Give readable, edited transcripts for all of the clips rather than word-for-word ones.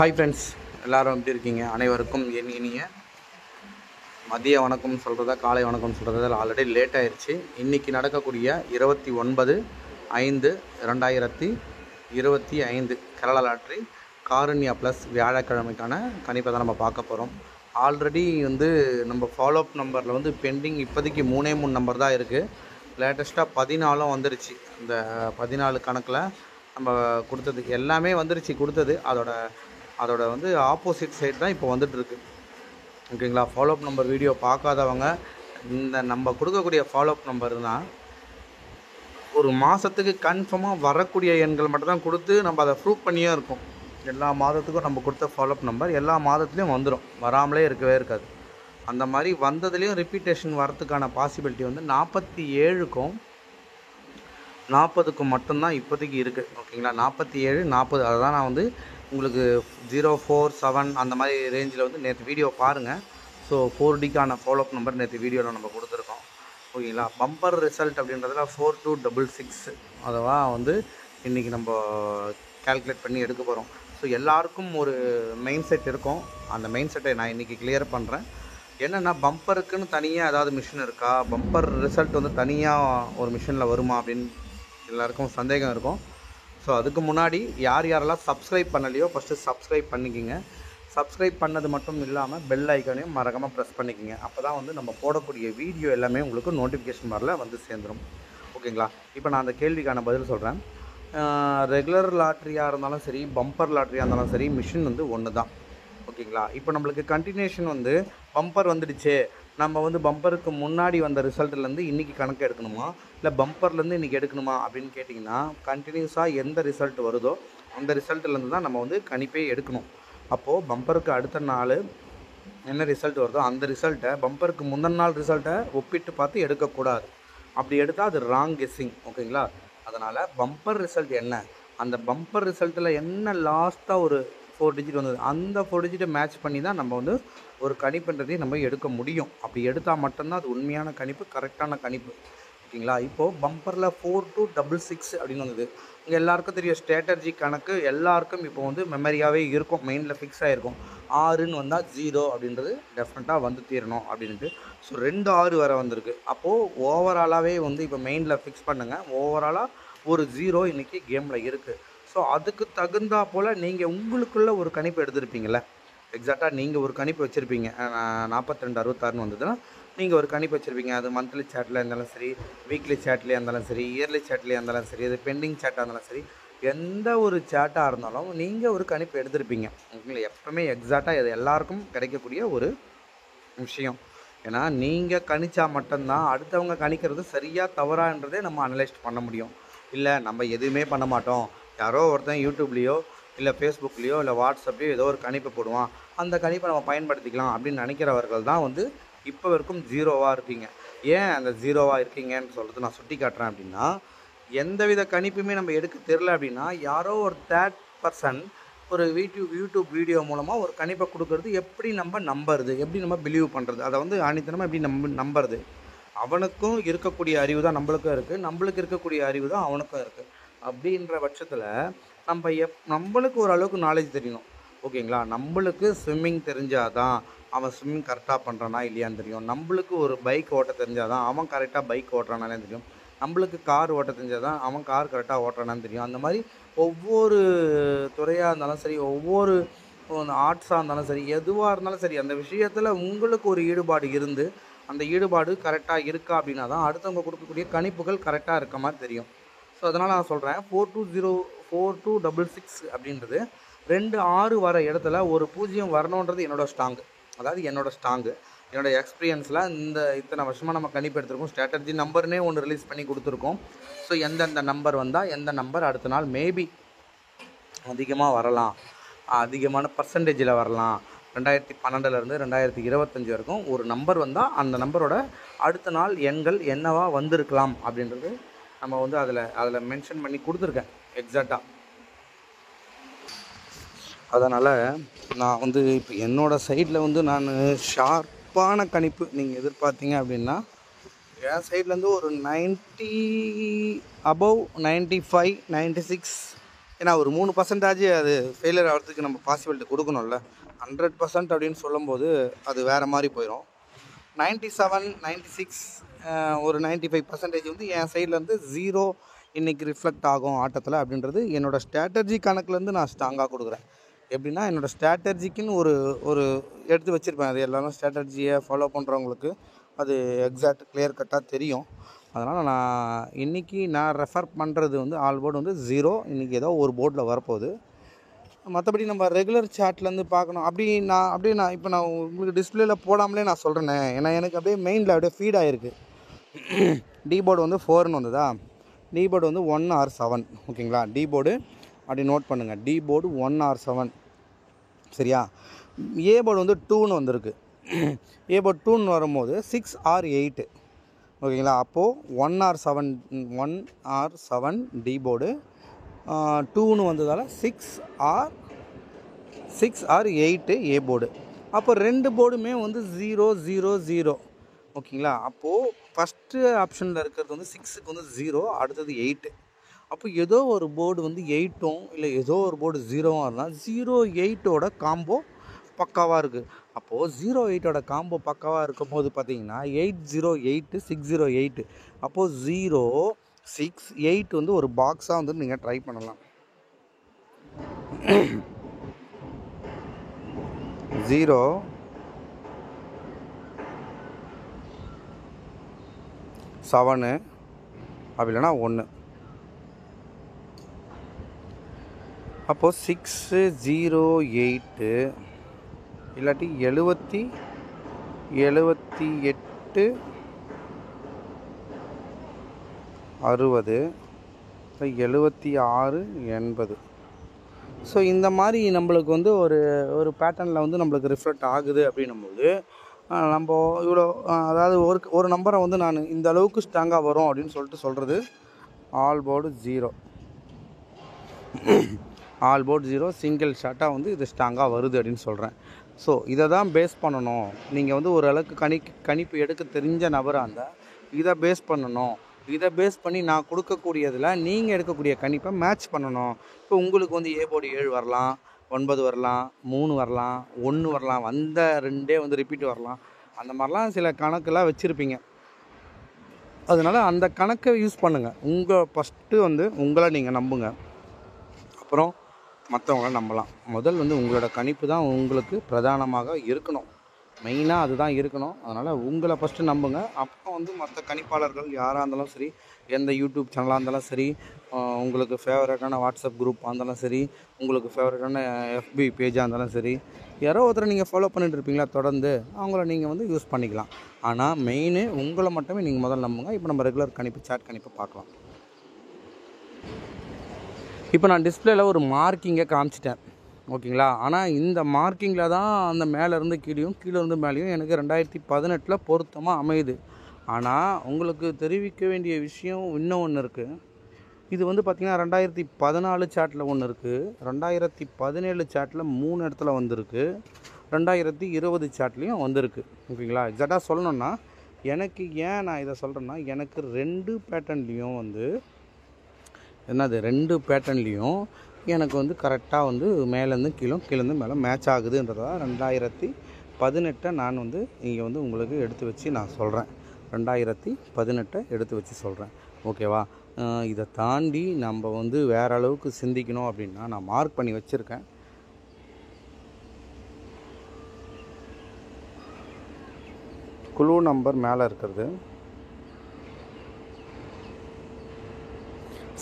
Hi friends, எல்லோரும் எப்படி இருக்கீங்க? அனைவருக்கும் என் இனிய மதிய வணக்கம் சொல்கிறதா காலை வணக்கம் சொல்கிறதா ஆல்ரெடி லேட் ஆயிடுச்சு. இன்றைக்கி நடக்கக்கூடிய 29/5/2025 கேரளா லாட்ரி காருண்யா ப்ளஸ் வியாழக்கிழமைக்கான கணிப்பை தான் நம்ம பார்க்க போகிறோம். ஆல்ரெடி நம்ம ஃபாலோஅப் நம்பரில் பெண்டிங் இப்போதைக்கு 3 நம்பர் தான் இருக்குது. லேட்டஸ்ட்டாக 14 வந்துருச்சு. இந்த 14 கணக்கில் நம்ம கொடுத்தது எல்லாமே வந்துருச்சு. கொடுத்தது அதோட ஆப்போசிட் சைடு தான் இப்போ வந்துட்டுருக்கு. ஓகேங்களா? ஃபாலோஅப் நம்பர் வீடியோ பார்க்காதவங்க இந்த நம்ம கொடுக்கக்கூடிய ஃபாலோஅப் நம்பர்னால் ஒரு மாதத்துக்கு கன்ஃபார்மாக வரக்கூடிய எண்கள் மட்டும் தான் கொடுத்து நம்ம அதை ப்ரூவ் பண்ணியே இருக்கோம். எல்லா மாதத்துக்கும் நம்ம கொடுத்த ஃபாலோஅப் நம்பர் எல்லா மாதத்துலேயும் வந்துடும், வராமலே இருக்கவே இருக்காது. அந்த மாதிரி வந்ததுலேயும் ரிப்பீட்டேஷன் வரத்துக்கான பாசிபிலிட்டி 47க்கும் 40க்கும் மட்டும்தான் இப்போதைக்கு இருக்குது. ஓகேங்களா? 47, 40 அதை தான் நான் உங்களுக்கு 047 அந்த மாதிரி ரேஞ்சில் நேற்று வீடியோ பாருங்கள். ஸோ 4Dக்கான ஃபாலோஅப் நம்பர் நேற்று வீடியோவில் நம்ம கொடுத்துருக்கோம். ஓகேங்களா? பம்பர் ரிசல்ட் அப்படின்றதுல 4266 அதெல்லாம் இன்றைக்கி நம்ம கால்குலேட் பண்ணி எடுக்க போகிறோம். ஸோ எல்லாருக்கும் ஒரு மெயின் செட் இருக்கும். அந்த மெயின் செட்டை நான் இன்றைக்கி கிளியர் பண்ணுறேன். என்னென்னா, பம்பருக்குன்னு தனியாக ஏதாவது மிஷின் இருக்கா, பம்பர் ரிசல்ட் தனியாக ஒரு மிஷினில் வருமா அப்படின்னு எல்லாருக்கும் சந்தேகம் இருக்கும். ஸோ அதுக்கு முன்னாடி யாரெல்லாம் சப்ஸ்கிரைப் பண்ணலையோ ஃபஸ்ட்டு சப்ஸ்கிரைப் பண்ணிக்கிங்க. சப்ஸ்கிரைப் பண்ணது மட்டும் இல்லாமல் பெல் ஐக்கானையும் மறக்காமல் ப்ரெஸ் பண்ணிக்கிங்க. அப்போ தான் நம்ம போடக்கூடிய வீடியோ எல்லாமே உங்களுக்கு நோட்டிஃபிகேஷன் வரல சேர்ந்துடும். ஓகேங்களா? இப்போ நான் அந்த கேள்விக்கான பதில் சொல்கிறேன். ரெகுலர் லாட்ரியாக இருந்தாலும் சரி, பம்பர் லாட்ரியாக இருந்தாலும் சரி, மிஷின் ஒன்று தான். ஓகேங்களா? இப்போ நம்மளுக்கு கண்டினியூஷன் பம்பர் வந்துடுச்சு, நம்ம பம்பருக்கு முன்னாடி வந்த ரிசல்ட்லேருந்து இன்றைக்கி கணக்கு எடுக்கணுமா, இல்லை பம்பர்லேருந்து இன்றைக்கி எடுக்கணுமா அப்படின்னு கேட்டிங்கன்னா, கண்டினியூஸாக எந்த ரிசல்ட் வருதோ அந்த ரிசல்ட்லேருந்து தான் நம்ம கணிப்பே எடுக்கணும். அப்போது பம்பருக்கு அடுத்த நாள் என்ன ரிசல்ட் வருதோ அந்த ரிசல்ட்டை பம்பருக்கு முந்தின நாள் ரிசல்ட்டை ஒப்பிட்டு பார்த்து எடுக்கக்கூடாது. அப்படி எடுத்தால் அது ராங் கெஸ்ஸிங். ஓகேங்களா? அதனால் பம்பர் ரிசல்ட் என்ன, அந்த பம்பர் ரிசல்ட்டில் என்ன லாஸ்ட்டாக ஒரு 4 டிஜிட் வந்தது, அந்த 4 டிஜிட்டை மேட்ச் பண்ணி தான் நம்ம ஒரு கணிப்புன்றதையும் நம்ம எடுக்க முடியும். அப்படி எடுத்தால் மட்டும்தான் அது உண்மையான கணிப்பு, கரெக்டான கணிப்பு. ஓகேங்களா? இப்போது பம்பரில் 4266 அப்படின்னு வந்தது. இங்கே எல்லாருக்கும் தெரியும், ஸ்ட்ராட்டஜி கணக்கு எல்லாருக்கும் இப்போ மெமரியாகவே இருக்கும், மைண்டில் ஃபிக்ஸ் ஆகிருக்கும். 6ன்னு வந்தால் 0 அப்படின்றது டெஃபினட்டாக தீரணும் அப்படின்ட்டு. ஸோ 2 6 வரை வந்திருக்கு. அப்போது ஓவராலாகவே இப்போ மைண்டில் ஃபிக்ஸ் பண்ணுங்கள். ஓவராலாக ஒரு 0 இன்றைக்கி கேமில் இருக்குது. ஸோ அதுக்கு தகுந்தா போல் நீங்கள் உங்களுக்குள்ள ஒரு கணிப்பு எடுத்துருப்பீங்கள. எக்ஸாக்டாக நீங்கள் ஒரு கணிப்பு வச்சுருப்பீங்க. 4266 வந்ததுன்னா நீங்கள் ஒரு கணிப்பு வச்சுருப்பீங்க. அது மந்த்லி சேட்டில் இருந்தாலும் சரி, வீக்லி சேட்லேயே இருந்தாலும் சரி, இயர்லி சேட்லேயே இருந்தாலும் சரி, அது பெண்டிங் சேட்டாக இருந்தாலும் சரி, எந்த ஒரு சேட்டாக இருந்தாலும் நீங்கள் ஒரு கணிப்பு எடுத்திருப்பீங்க. ஓகேங்களா? எப்பவுமே எக்ஸாக்டாக இது எல்லாருக்கும் கிடைக்கக்கூடிய ஒரு விஷயம். ஏன்னா நீங்கள் கணிச்சா மட்டும்தான் அடுத்தவங்க கணிக்கிறது சரியாக தவறான்றதே நம்ம அனலைஸ் பண்ண முடியும். இல்லை நம்ம எதுவுமே பண்ண மாட்டோம், யாரோ ஒருத்தன் யூடியூப்லேயோ இல்லை ஃபேஸ்புக்லேயோ இல்லை வாட்ஸ்அப்லேயோ ஏதோ ஒரு கணிப்பை போடுவான், அந்த கணிப்பை நம்ம பயன்படுத்திக்கலாம் அப்படின்னு நினைக்கிறவர்கள் தான் இப்போ வரைக்கும் 0வாக இருக்கீங்க. ஏன் அந்த 0வாக இருக்கீங்கன்னு சொல்கிறது நான் சுட்டி காட்டுறேன். அப்படின்னா, எந்தவித கணிப்புமே நம்ம எடுக்க தெரில அப்படின்னா, யாரோ ஒரு தேர்ட் பர்சன் ஒரு யூடியூப் வீடியோ மூலமாக ஒரு கணிப்பை கொடுக்கறது எப்படி நம்ம நம்புறது, எப்படி நம்ம பிலீவ் பண்ணுறது, அதை ஆணித்தனமாக எப்படி நம்புறது. அவனுக்கும் இருக்கக்கூடிய அறிவு தான் நம்மளுக்கும் இருக்குது, நம்மளுக்கு இருக்கக்கூடிய அறிவு தான் அவனுக்கும் இருக்குது. அப்படின்ற பட்சத்தில் நம்மளுக்கு ஓரளவுக்கு நாலேஜ் தெரியணும். ஓகேங்களா? நம்மளுக்கு ஸ்விம்மிங் தெரிஞ்சாதான் அவன் ஸ்விம்மிங் கரெக்டாக பண்ணுறானா இல்லையான்னு தெரியும். நம்மளுக்கு ஒரு பைக் ஓட்ட தெரிஞ்சாதான் அவன் கரெக்டாக பைக் ஓட்டுறானாலே தெரியும். நம்மளுக்கு கார் ஓட்ட தெரிஞ்சாதான் அவன் கார் கரெக்டாக ஓட்டுறானான்னு தெரியும். அந்த மாதிரி ஒவ்வொரு துறையாக இருந்தாலும் சரி, ஒவ்வொரு ஆர்ட்ஸாக இருந்தாலும் சரி, எதுவாக இருந்தாலும் சரி, அந்த விஷயத்தில் உங்களுக்கு ஒரு ஈடுபாடு இருந்து அந்த ஈடுபாடு கரெக்டாக இருக்கா அப்படின்னா தான் அடுத்தவங்க கொடுக்கக்கூடிய கணிப்புகள் கரெக்டாக இருக்க மாதிரி தெரியும். ஸோ அதனால் நான் சொல்கிறேன், 4266 அப்படின்றது 2 6 வர இடத்துல ஒரு 0 வரணுன்றது என்னோடய ஸ்ட்ராங்கு. அதாவது என்னோடய எக்ஸ்பீரியன்ஸில் இத்தனை வருஷமாக நம்ம கணிப்பு எடுத்திருக்கோம். ஸ்ட்ராட்டஜி நம்பர்னே ஒன்று ரிலீஸ் பண்ணி கொடுத்துருக்கோம். ஸோ எந்தெந்த நம்பர் வந்தால் எந்த நம்பர் அடுத்த நாள் மேபி அதிகமாக வரலாம், அதிகமான பர்சன்டேஜில் வரலாம். 2012 2025 வரைக்கும் ஒரு நம்பர் வந்தால் அந்த நம்பரோட அடுத்த நாள் எண்கள் என்னவா வந்திருக்கலாம் அப்படின்றது நம்ம அதில் மென்ஷன் பண்ணி கொடுத்துருக்கேன் எக்ஸாக்டாக. அதனால் நான் இப்போ என்னோடய சைடில் நான் ஷார்ப்பான கணிப்பு நீங்கள் எதிர்பார்த்தீங்க அப்படின்னா, என் சைட்லேருந்து ஒரு 90 above 95 96 ஏன்னா ஒரு 3% அது ஃபெயிலியர் ஆகிறதுக்கு நம்ம பாசிபிலிட்டி கொடுக்கணும்ல. 100% அப்படின்னு சொல்லும்போது அது வேறு மாதிரி போயிடும். 97, 96 ஒரு 95% வந்து என் சைட்லேருந்து 0 இன்றைக்கி ரிஃப்ளெக்ட் ஆகும் ஆட்டத்தில் அப்படின்றது என்னோடய ஸ்ட்ராட்டஜி கணக்குலேருந்து நான் ஸ்ட்ராங்காக கொடுக்குறேன். எப்படின்னா என்னோடய ஸ்ட்ராட்டஜிக்குன்னு ஒரு எடுத்து வச்சுருப்பேன். அது எல்லோரும் ஸ்ட்ராட்டஜியை ஃபாலோ பண்ணுறவங்களுக்கு அது எக்ஸாக்ட் கிளியர் கட்டாக தெரியும். அதனால் நான் இன்றைக்கி நான் ரெஃபர் பண்ணுறது வந்து ஆல் போர்டு வந்து 0. இன்றைக்கி ஏதோ ஒரு போர்டில் வரப்போகுது. மற்றபடி நம்ம ரெகுலர் சார்ட்லேருந்து பார்க்கணும். அப்படியே நான் இப்போ நான் உங்களுக்கு டிஸ்பிளேயில் போடாமலே நான் சொல்கிறேனே, ஏன்னா எனக்கு அப்படியே மெயினில் அப்படியே ஃபீட் ஆகிருக்கு. டி போர்டு வந்து 4ன்னு வந்ததா, டி போர்டு வந்து 1 or 7. ஓகேங்களா, டி போர்டு அப்படி நோட் பண்ணுங்கள். டி போர்டு 1 or 7 சரியா. ஏ போர்டு வந்து 2ன்னு வந்திருக்கு. ஏ போர்டு 2ன்னு வரும்போது 6 or 8. ஓகேங்களா, அப்போது 1 or 7 டி போர்டு, 2ன்னு வந்ததால் 6 or 8 ஏ போர்டு. அப்போ 2 போர்டுமே வந்து 0, 0, 0. ஓகேங்களா, அப்போது ஃபஸ்ட்டு ஆப்ஷனில் இருக்கிறது வந்து 6க்கு வந்து 0, அடுத்தது 8. அப்போ ஏதோ ஒரு போர்டு வந்து 8ம் இல்லை ஏதோ ஒரு போர்டு 0வும் இருந்தால் 0-8ஓட காம்போ பக்காவாக இருக்குது. அப்போது 0-8ஓட காம்போ பக்காவாக இருக்கும் போது பார்த்தீங்கன்னா 808 608. அப்போது 0, 6, 8 வந்து ஒரு பாக்ஸாக வந்து நீங்கள் ட்ரை பண்ணலாம். 0, 7 அப்படி இல்லைனா 1. அப்போது 6, 0, 8 இல்லாட்டி 78, 60, 76, 80. ஸோ இந்த மாதிரி நம்மளுக்கு வந்து ஒரு பேட்டர்னில் வந்து நம்மளுக்கு ரிஃப்ளெக்ட் ஆகுது அப்படின்னும்போது நம்ம இவ்வளோ அதாவது ஒரு நம்பரை வந்து நான் இந்த அளவுக்கு ஸ்ட்ராங்காக வரும் அப்படின்னு சொல்கிறது all board 0. All board 0 single ஷாட்டாக வந்து இது ஸ்ட்ராங்காக வருது அப்படின்னு சொல்கிறேன். ஸோ இதை தான் பேஸ் பண்ணணும். நீங்கள் வந்து ஒரு அளவுக்கு கணிப்பு எடுக்க தெரிஞ்ச நபராக இருந்தால் இதை பேஸ் பண்ணணும். இதை பேஸ் பண்ணி நான் கொடுக்கக்கூடியதில் நீங்கள் எடுக்கக்கூடிய கணிப்பை மேட்ச் பண்ணணும். இப்போ உங்களுக்கு வந்து ஏ போர்டு 7 வரலாம், 9 வரலாம், 3 வரலாம், 1 வரலாம், வந்த 2 வந்து ரிப்பீட் வரலாம். அந்த மாதிரிலாம் சில கணக்கெல்லாம் வச்சுருப்பீங்க. அதனால் அந்த கணக்கை யூஸ் பண்ணுங்கள். ஃபஸ்ட்டு வந்து உங்களை நீங்கள் நம்புங்க, அப்புறம் மற்றவங்கள நம்பலாம். முதல் வந்து உங்களோட கணிப்பு தான் உங்களுக்கு பிரதானமாக இருக்கணும். மெயினாக அதுதான் இருக்கணும். அதனால் உங்களை ஃபஸ்ட்டு நம்புங்க. அப்புறம் வந்து மற்ற கணிப்பாளர்கள் யாராக இருந்தாலும் சரி, எந்த யூடியூப் சேனலாக இருந்தாலும் சரி, உங்களுக்கு ஃபேவரட்டான வாட்ஸ்அப் குரூப்பாக இருந்தாலும் சரி, உங்களுக்கு ஃபேவரட்டான எஃபி பேஜாக இருந்தாலும் சரி, யாரோ ஒருத்தரை நீங்கள் ஃபாலோ பண்ணிட்டு இருப்பீங்களா தொடர்ந்து, அவங்கள நீங்கள் வந்து யூஸ் பண்ணிக்கலாம். ஆனால் மெயினு உங்களை மட்டுமே நீங்கள் முதல்ல நம்புங்க. இப்போ நம்ம ரெகுலர் கணிப்பு சாட் கணிப்பு பார்க்கலாம். இப்போ நான் டிஸ்பிளேயில் ஒரு மார்க்கிங்கை காமிச்சிட்டேன். ஓகேங்களா, ஆனால் இந்த மார்க்கிங்கில் தான் அந்த மேலேருந்து கீழேருந்து மேலேயும் எனக்கு 2018 பொருத்தமாக அமையுது. ஆனால் உங்களுக்கு தெரிவிக்க வேண்டிய விஷயம் இன்னும் ஒன்று இருக்குது. இது வந்து பார்த்திங்கன்னா 2014 சாட்டில் ஒன்று இருக்குது, 2017 சாட்டில் 3 இடத்துல வந்திருக்கு, 2020 சாட்லேயும் வந்திருக்கு. ஓகேங்களா, எக்ஸாக்டாக சொல்லணுன்னா எனக்கு ஏன் நான் இதை சொல்கிறேன்னா, எனக்கு 2 பேட்டர்ன்லேயும் வந்து என்னது 2 பேட்டர்ன்லேயும் எனக்கு வந்து கரெக்டாக வந்து மேலேருந்து கீழேருந்து மேலே மேட்ச் ஆகுதுன்றதா 2018 நான் வந்து இங்கே வந்து உங்களுக்கு எடுத்து வச்சு நான் சொல்கிறேன். 2018 எடுத்து வச்சு சொல்கிறேன். ஓகேவா, இதை தாண்டி நம்ம வந்து வேறு அளவுக்கு சிந்திக்கணும் அப்படின்னா நான் மார்க் பண்ணி வச்சுருக்கேன். குழு நம்பர் மேலே இருக்கிறது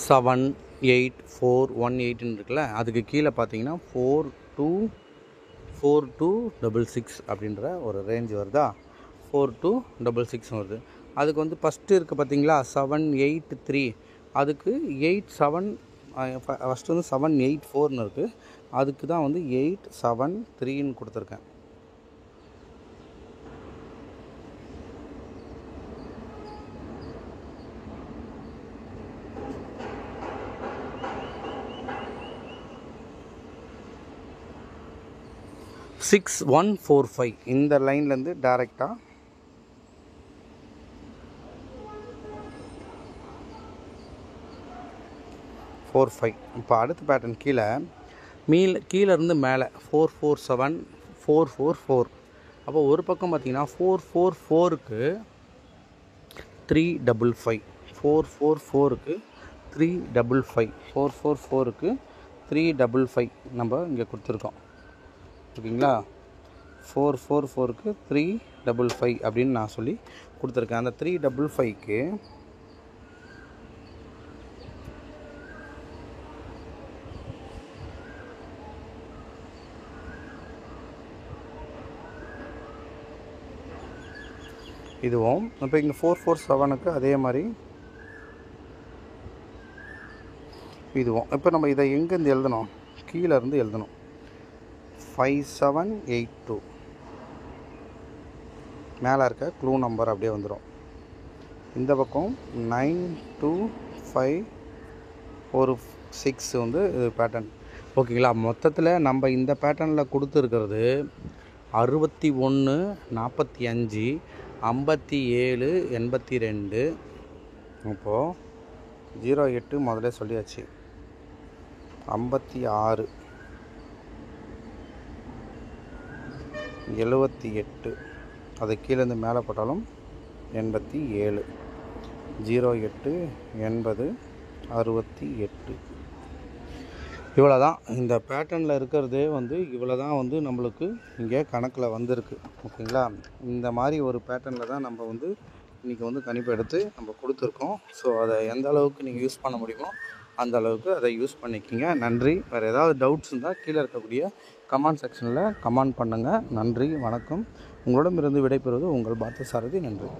78418 இருக்குல்ல, அதுக்கு கீழே பார்த்தீங்கன்னா 4266 அப்படின்ற ஒரு ரேஞ்ச் வருதா, 4266 வருது. அதுக்கு வந்து ஃபஸ்ட்டு இருக்குது பார்த்தீங்களா 783, அதுக்கு 87 ஃபஸ்ட்டு வந்து 784ன்னு இருக்குது, அதுக்கு தான் வந்து 873ன்னு கொடுத்துருக்கேன். சிக்ஸ் 145 இந்த லைன்லேருந்து டைரெக்டாக 4 4 5. இப்போ அடுத்த பேட்டர்ன் கீழே இருந்து மேலே 4 4 7 4 4 4. அப்போ ஒரு பக்கம் பார்த்தீங்கன்னா 4 4 4க்கு 3 5 5, 4 4 4க்கு 3 5 5, 4 4 4க்கு 3 5 5 நம்ம இங்கே கொடுத்துருக்கோம். ஓகேங்களா? 4 4 4க்கு 3 5 5 அப்படின்னு நான் சொல்லி கொடுத்துருக்கேன். அந்த 3 5 5க்கு இதுவும் இப்போ இங்கே 4 4 7க்கு அதே மாதிரி இதுவும். இப்போ நம்ம இதை எங்கேருந்து எழுதணும்? கீழே இருந்து எழுதணும். 5 7 8 2 மேலே இருக்க க்ளூ நம்பர் அப்படியே வந்துடும். இந்த பக்கம் 9 2 5 ஒரு 6 வந்து இது பேட்டர்ன். ஓகேங்களா? மொத்தத்தில் நம்ம இந்த பேட்டர்னில் கொடுத்துருக்கிறது 61 45 57 82. இப்போது 08 முதல்ல சொல்லியாச்சு. 56 78, அதை கீழேருந்து மேலே போட்டாலும் 87, 08 80 68. இவ்வளோ தான் இந்த பேட்டர்னில் இருக்கிறதே வந்து இவ்வளோ தான் வந்து நம்மளுக்கு இங்கே கணக்கில் வந்திருக்கு. ஓகேங்களா? இந்த மாதிரி ஒரு பேட்டர்னில் தான் நம்ம வந்து இன்றைக்கி வந்து கணிப்பு எடுத்து நம்ம கொடுத்துருக்கோம். ஸோ அதை எந்த அளவுக்கு நீங்கள் யூஸ் பண்ண முடியுமோ அந்த அளவுக்கு அதை யூஸ் பண்ணிக்கிங்க. நன்றி. வேறு ஏதாவது டவுட்ஸ் இருந்தால் கீழே இருக்கக்கூடிய கமெண்ட் செக்ஷனில் கமெண்ட் பண்ணுங்கள். நன்றி, வணக்கம். உங்களிடமிருந்து விடைபெறுவது உங்கள் பார்த்தசாரதி. நன்றி.